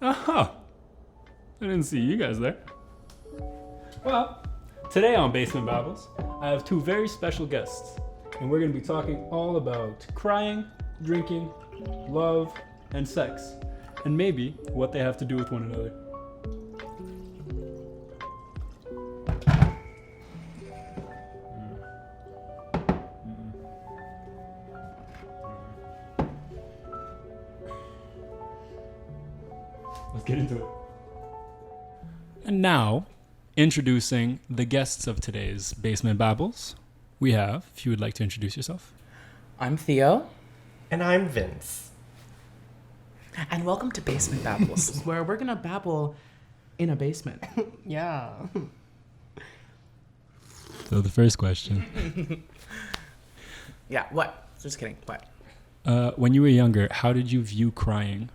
Aha! I didn't see you guys there. Well, today on Basement Babbles, I have two very special guests, and we're going to be talking all about crying, drinking, love, and sex, and maybe what they have to do with one another. Let's get into it. And now, introducing the guests of today's Basement Babbles, we have, if you would like to introduce yourself. I'm Theo. And I'm Vince. And welcome to Basement Babbles, where we're going to babble in a basement. Yeah. So the first question. Yeah, what? Just kidding. What? When you were younger, how did you view crying?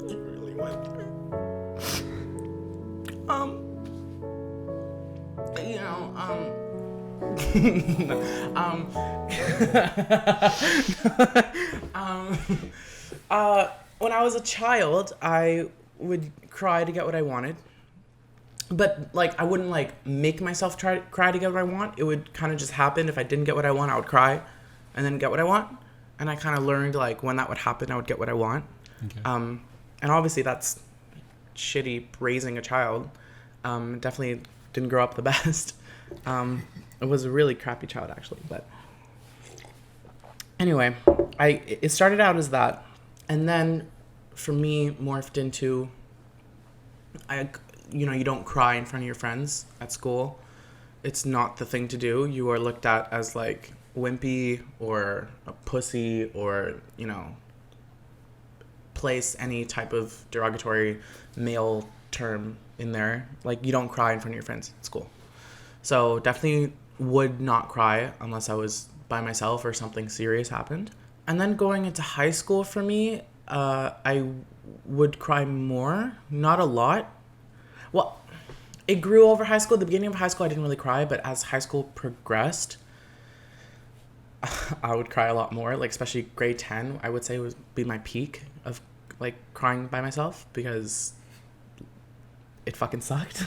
Really went through. You know, when I was a child, I would cry to get what I wanted. But, like, I wouldn't, like, make myself cry to get what I want. It would kind of just happen. If I didn't get what I want, I would cry and then get what I want. And I kind of learned, like, when that would happen, I would get what I want. Okay. And obviously that's shitty raising a child. Definitely didn't grow up the best. It was a really crappy child, actually. But anyway, it started out as that. And then, for me, morphed into... you don't cry in front of your friends at school. It's not the thing to do. You are looked at as, like, wimpy or a pussy or, place any type of derogatory male term in there. Like, you don't cry in front of your friends at school. So definitely would not cry unless I was by myself or something serious happened. And then going into high school for me, I would cry more. Not a lot. Well, it grew over high school. At the beginning of high school, I didn't really cry, but as high school progressed, I would cry a lot more. Like, especially grade 10, I would say would be my peak of, like, crying by myself because it fucking sucked.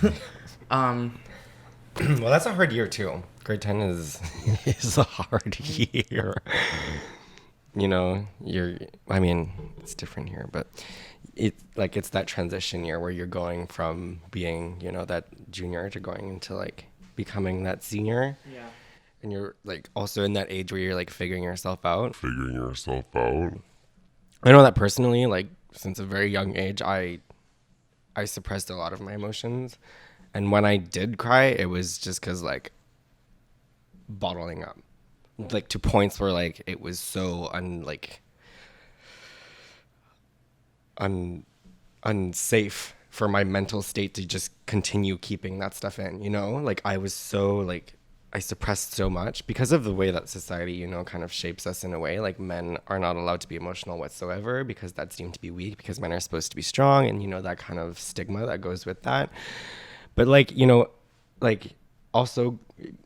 Well, that's a hard year, too. Grade 10 is a hard year. It's different here, but it's that transition year where you're going from being, that junior to going into, like, becoming that senior. Yeah. And you're, like, also in that age where you're, like, figuring yourself out. I know that personally, like, since a very young age, I suppressed a lot of my emotions. And when I did cry, it was just because, like, bottling up. Like, to points where, like, it was so unsafe for my mental state to just continue keeping that stuff in, Like, I was so, like, I suppressed so much because of the way that society, kind of shapes us in a way. Like, men are not allowed to be emotional whatsoever because that's deemed to be weak, because men are supposed to be strong, and, that kind of stigma that goes with that. But, like, also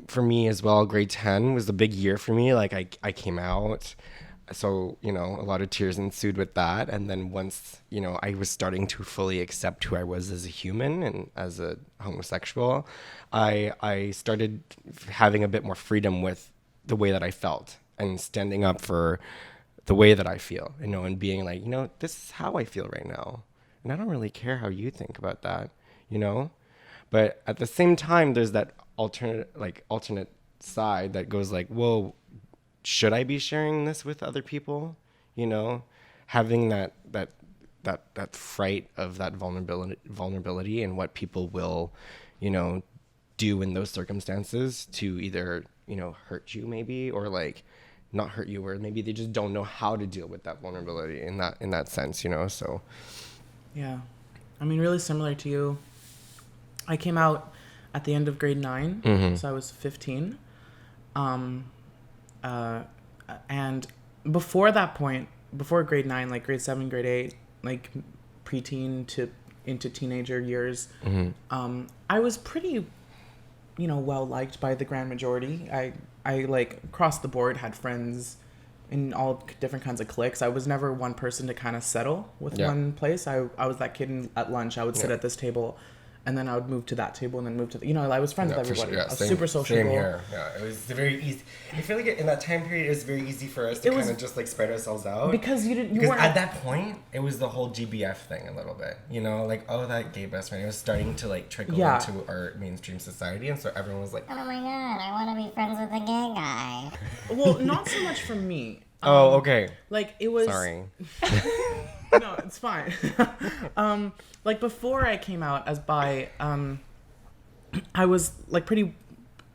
for me as well, grade 10 was a big year for me. Like, I came out. So, a lot of tears ensued with that. And then once, I was starting to fully accept who I was as a human and as a homosexual, I started having a bit more freedom with the way that I felt and standing up for the way that I feel, and being like, this is how I feel right now. And I don't really care how you think about that, But at the same time, there's that alternate side that goes like, well, should I be sharing this with other people? Having that fright of that vulnerability and what people will, do in those circumstances to either, hurt you maybe, or like not hurt you, or maybe they just don't know how to deal with that vulnerability in that sense, so. Yeah. I mean, really similar to you. I came out at the end of grade 9, so I was 15. And before that point, before grade 9, like grade 7, grade 8, like preteen to into teenager years, I was pretty well liked by the grand majority. I like across the board had friends in all different kinds of cliques. I was never one person to kind of settle with one place. I was that kid at lunch. I would sit at this table, and then I would move to that table, and then move to I was friends with everybody. Sure. I was super sociable. Same here. Yeah, it was very easy. I feel like in that time period, it was very easy for us to kind of just like spread ourselves out. Because you weren't at that point, it was the whole GBF thing a little bit. Like, oh, that gay best friend. It was starting to like trickle into our mainstream society, and so everyone was like, oh my god, I want to be friends with a gay guy. Well, not so much for me. Oh, okay. Like it was. Sorry. No, it's fine. Like before I came out as bi, I was like pretty,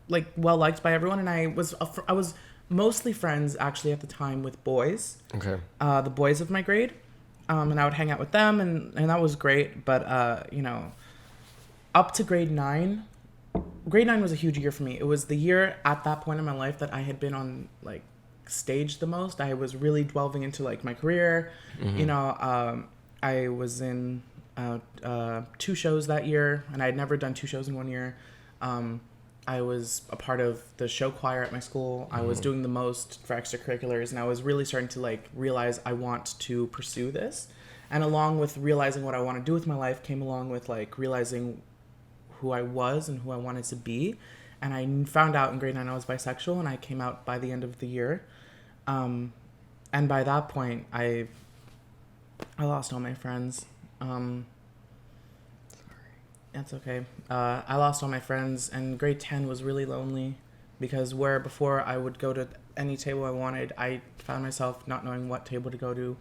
like well liked by everyone, and I was mostly friends actually at the time with boys. Okay. The boys of my grade, and I would hang out with them, and that was great. But up to grade 9. Grade 9 was a huge year for me. It was the year at that point in my life that I had been on like stage the most. I was really delving into like my career. I was in 2 shows that year, and I had never done 2 shows in 1 year. I was a part of the show choir at my school. I was doing the most for extracurriculars, and I was really starting to like realize I want to pursue this. And along with realizing what I want to do with my life came along with like realizing who I was and who I wanted to be. And I found out in grade 9 I was bisexual, and I came out by the end of the year. And by that point, I lost all my friends. Sorry. That's okay. I lost all my friends, and grade 10 was really lonely because where before I would go to any table I wanted, I found myself not knowing what table to go to,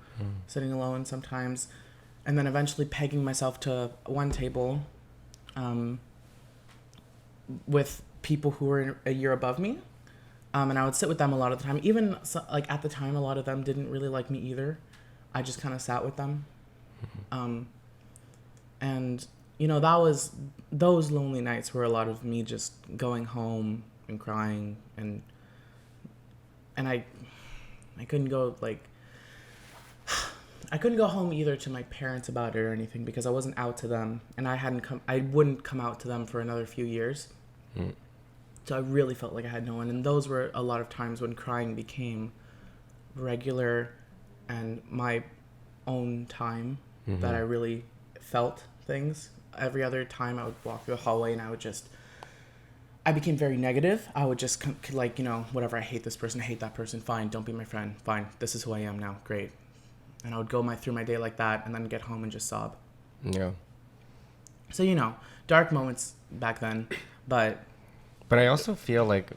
sitting alone sometimes, and then eventually pegging myself to one table with people who were a year above me. And I would sit with them a lot of the time. Even like at the time, a lot of them didn't really like me either. I just kind of sat with them. And those lonely nights were a lot of me just going home and crying, and I couldn't go I couldn't go home either to my parents about it or anything because I wasn't out to them, and I wouldn't come out to them for another few years. So I really felt like I had no one, and those were a lot of times when crying became regular and my own time that I really felt things. Every other time I would walk through the hallway and I became very negative. I would just whatever, I hate this person, I hate that person, fine, don't be my friend, fine, this is who I am now, great. And I would go through my day like that and then get home and just sob. Yeah. So, dark moments back then, But I also feel like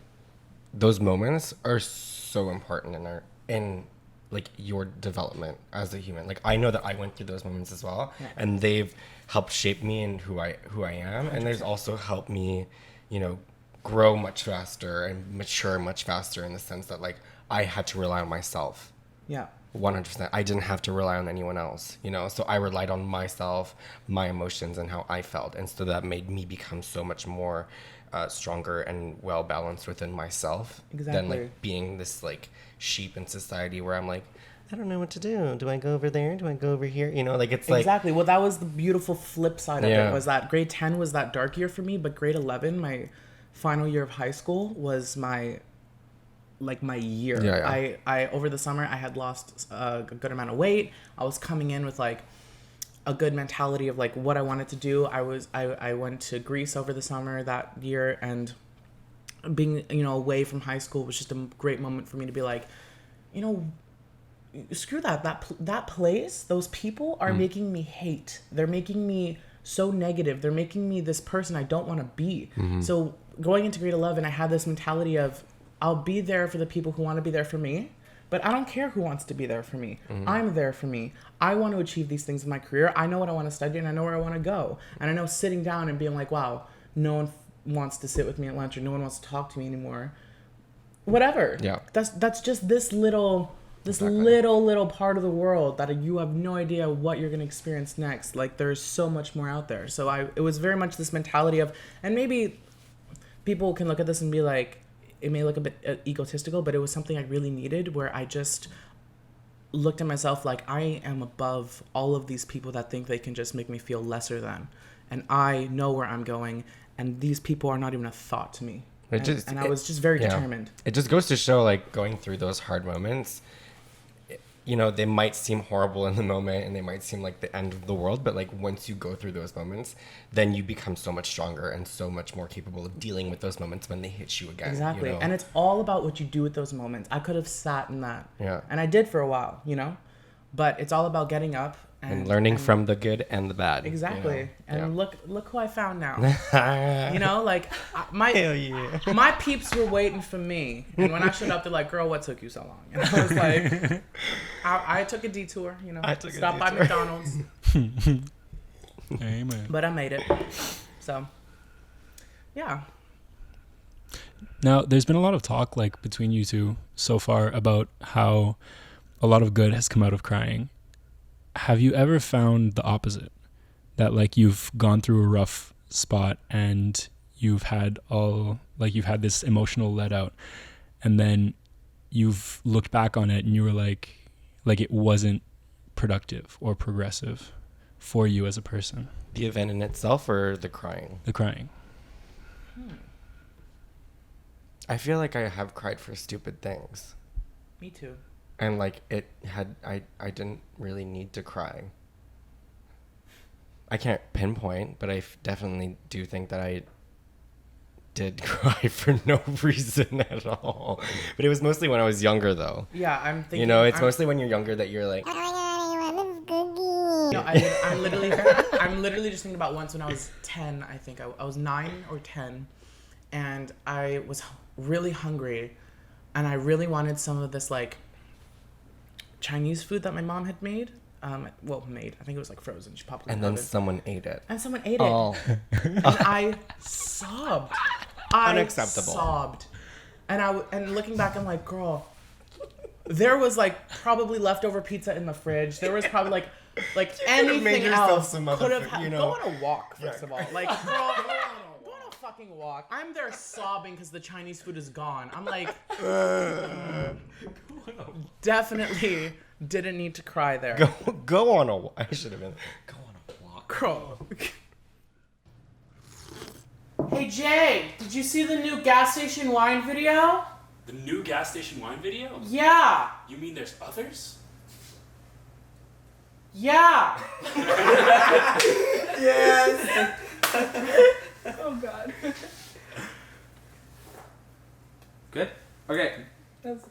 those moments are so important in like your development as a human. Like I know that I went through those moments as well, and they've helped shape me and who I am, 100%. And they've also helped me, grow much faster and mature much faster in the sense that like I had to rely on myself. Yeah. 100%. I didn't have to rely on anyone else, so I relied on myself, my emotions, and how I felt. And so that made me become so much more stronger and well balanced within myself than like being this like sheep in society where I'm like, I don't know what to do. Do I go over there? Do I go over here? It's like... Exactly. Well, that was the beautiful flip side of it, was that grade 10 was that dark year for me, but grade 11, my final year of high school, was my year. I over the summer I had lost a good amount of weight. I was coming in with like a good mentality of like what I wanted to do. I went to Greece over the summer that year, and being away from high school was just a great moment for me to be like, screw that place, those people are making me hate. They're making me so negative. They're making me this person I don't want to be. So going into grade 11, I had this mentality of I'll be there for the people who want to be there for me, but I don't care who wants to be there for me. I'm there for me. I want to achieve these things in my career. I know what I want to study, and I know where I want to go. And I know sitting down and being like, wow, no one wants to sit with me at lunch, or no one wants to talk to me anymore. Whatever. Yeah. That's just this little part of the world that you have no idea what you're going to experience next. Like there's so much more out there. So it was very much this mentality of, and maybe people can look at this and be like, it may look a bit egotistical, but it was something I really needed, where I just looked at myself like I am above all of these people that think they can just make me feel lesser than. And I know where I'm going, and these people are not even a thought to me. And I was just very determined. It just goes to show, like, going through those hard moments, you know, they might seem horrible in the moment and they might seem like the end of the world, but like once you go through those moments, then you become so much stronger and so much more capable of dealing with those moments when they hit you again. Exactly. You know? And it's all about what you do with those moments. I could have sat in that. Yeah. And I did for a while, you know, but it's all about getting up and learning from the good and the bad. Exactly. You know? And look who I found now. You know, like my peeps were waiting for me. And when I showed up, they're like, girl, what took you so long? And I was like, I took a detour, you know, stopped by McDonald's. Amen. But I made it. So, yeah. Now, there's been a lot of talk, like, between you two so far about how a lot of good has come out of crying. Have you ever found the opposite? That, like, you've gone through a rough spot and you've had this emotional let out, and then you've looked back on it and you were like it wasn't productive or progressive for you as a person? The event in itself or the crying? The crying. I feel like I have cried for stupid things. Me too. And like I didn't really need to cry. I can't pinpoint, but I definitely do think that I did cry for no reason at all. But it was mostly when I was younger, though. Yeah, I'm thinking. You know, it's mostly when you're younger that you're like. Oh my god, I want this cookie. No, I'm literally just thinking about once when I was 10. I think I was 9 or 10, and I was really hungry, and I really wanted some of this like Chinese food that my mom had made. Made. I think it was like frozen. She popped it in And the then oven. someone ate it. And someone ate it. Oh. And I sobbed. Unacceptable. Sobbed. And looking back, I'm like, girl, there was like probably leftover pizza in the fridge. There was probably like anything made yourself else some could have you know. Go on a walk, first of all. Like, girl, go on a fucking walk. I'm there sobbing because the Chinese food is gone. I'm like, definitely didn't need to cry there. Go on a walk. I should have been. Go on a walk. Girl. Hey Jay, did you see the new gas station wine video? The new gas station wine video? Yeah. You mean there's others? Yeah. Yes. Oh God. Good? Okay. That's